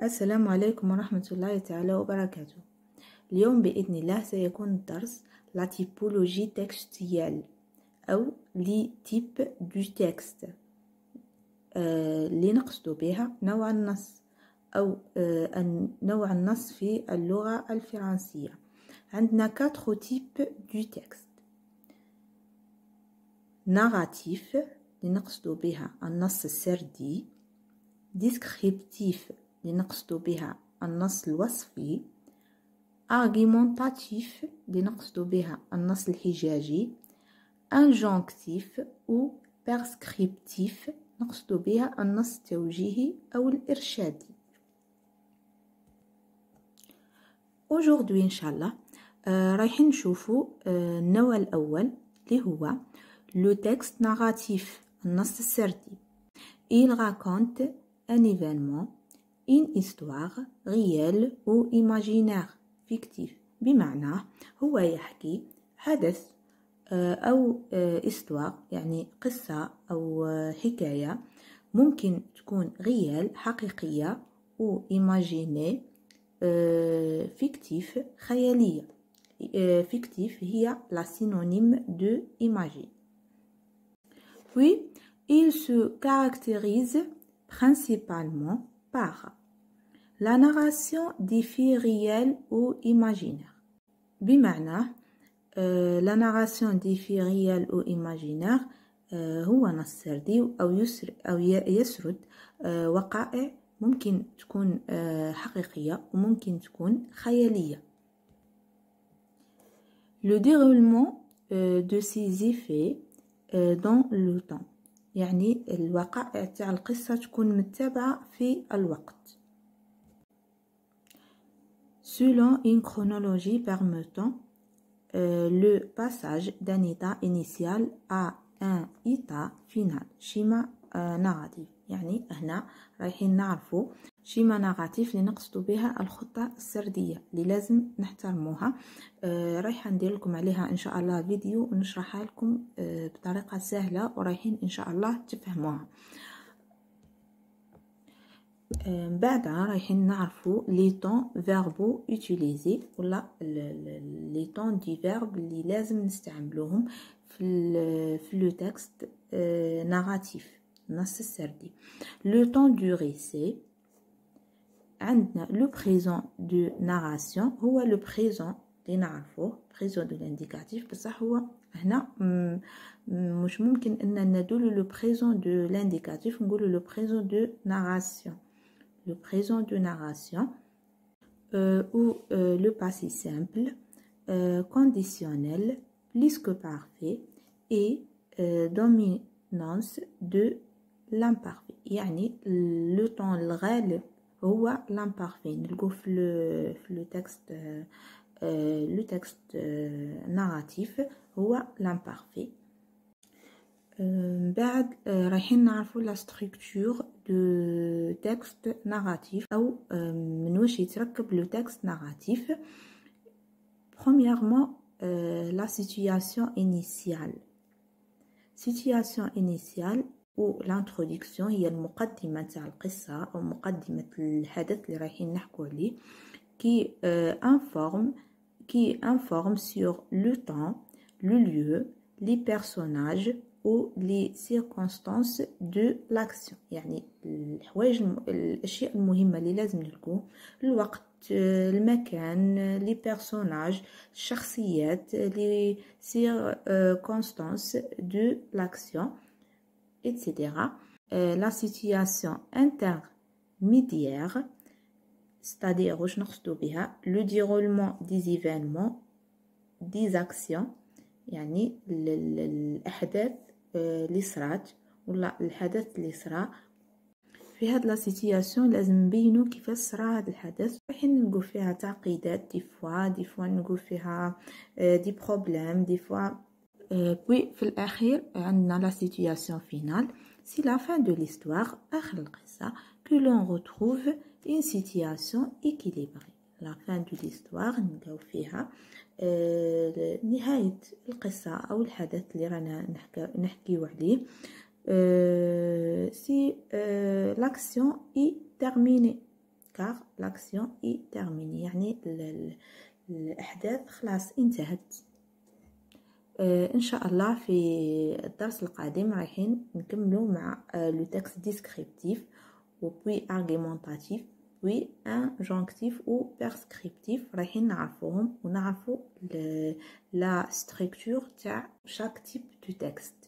السلام عليكم ورحمة الله تعالى وبركاته. اليوم بإذن الله سيكون الدرس لا تيبولوجي تكستيال أو لي تيب دو تكست اللي نقصد بها نوع النص أو نوع النص في اللغة الفرنسية. عندنا 4 تيب دو تكست: ناراتيف اللي نقصد بها النص السردي، ديسكريبتيف اللي نقصد بها النص الوصفي، argumentatif اللي نقصد بها النص الحجاجي، injonctif و prescriptif نقصد بها النص التوجيهي أو الإرشادي. aujourd'hui إن شاء الله رايحين نشوفوا النوع الأول اللي هو le texte narratif، النص السردي. il raconte un événement، une histoire réelle ou imaginaire fictif، بمعنى هو يحكي حدث أو histoire، يعني قصة أو حكاية ممكن تكون réelle حقيقية و imaginer fictif خيالية. fictif هي la synonyme de imaginer. Puis il se caractérise principalement par la narration des faits réels ou imaginaires. بمعنى la narration des faits réels ou imaginaires هو نص سردي أو يسرد وقائع ممكن تكون حقيقية وممكن تكون خيالية. Le déroulement de ces effets dans le temps، يعني الوقائع تاع القصة تكون متبعة في الوقت. selon une chronologie permettant le passage d'un état initial à un état final. schéma narratif، يعني هنا رايحين نعرفوا شيما ناراتيف اللي نقصد بها الخطة السردية اللي لازم نحترموها. رايحة ندير لكم عليها إن شاء الله فيديو ونشرحها لكم بطريقة سهلة ورايحين إن شاء الله تفهموها. بعدها رايحين نعرفوا لي طون فيربو utiliser ولا لي طون دي فيرب اللي لازم نستعملوهم في لو تكست ناراتيف، النص السردي. لو طون دو ريسي، عندنا لو بريزون دو ناراسيون هو لو بريزون اللي نعرفوه، بريزون دو لانديكاتيف، بصح هو هنا مش ممكن ان ندولو لو بريزون دو لانديكاتيف، نقولو لو بريزون دو ناراسيون. le présent de narration ou le passé simple, conditionnel, plus que parfait et dominance de l'imparfait. يعني le temps الغالب هو l'imparfait. نلقو في le texte narratif هو l'imparfait. بعد رايحين نعرفوا لا ستركتور دو تكست ناراتيف او من واش يتركب لو تكست ناراتيف. premièrement la situation initiale. situation initiale ou l'introduction هي المقدمة تاع القصة او مقدمة الحدث اللي رايحين نحكوا عليه، qui informe sur le temps, le lieu, les personnages ou les circonstances de l'action. يعني الأشياء المهمة اللي لازم نلقوه: الوقت، المكان، les personnages، الشخصيات، les circonstances de l'action, etc. La situation intermédiaire، c'est-à-dire واش نقصدو بها le déroulement des événements، des actions، يعني الأحداث اللي صرات ولا الحدث اللي صرا. في هاد لا سيتياسيون لازم نبينو كيفاش صرا هاد الحدث. رايحين نلقو فيها تعقيدات دي فوا نلقو فيها دي بروبليم دي فوا. بوي في الاخير عندنا لا سيتياسيون فينال، سي لا فان دو ليستوار، اخر القصه، كو لون روتروف اون سيتياسيون ايكيليبري. لا فان دو ليستوار نلقاو فيها نهاية القصة أو الحدث اللي رانا نحكيو عليه. si l'action est terminée، car l'action est terminée. يعني الأحداث خلاص انتهت. إن شاء الله في الدرس القادم رايحين نكملوا مع لو تكست ديسكريبتيف و puis argumentatif puis injonctif ou prescriptif. رايحين نعرفوهم ونعرفوا la structure تاع chaque type de texte.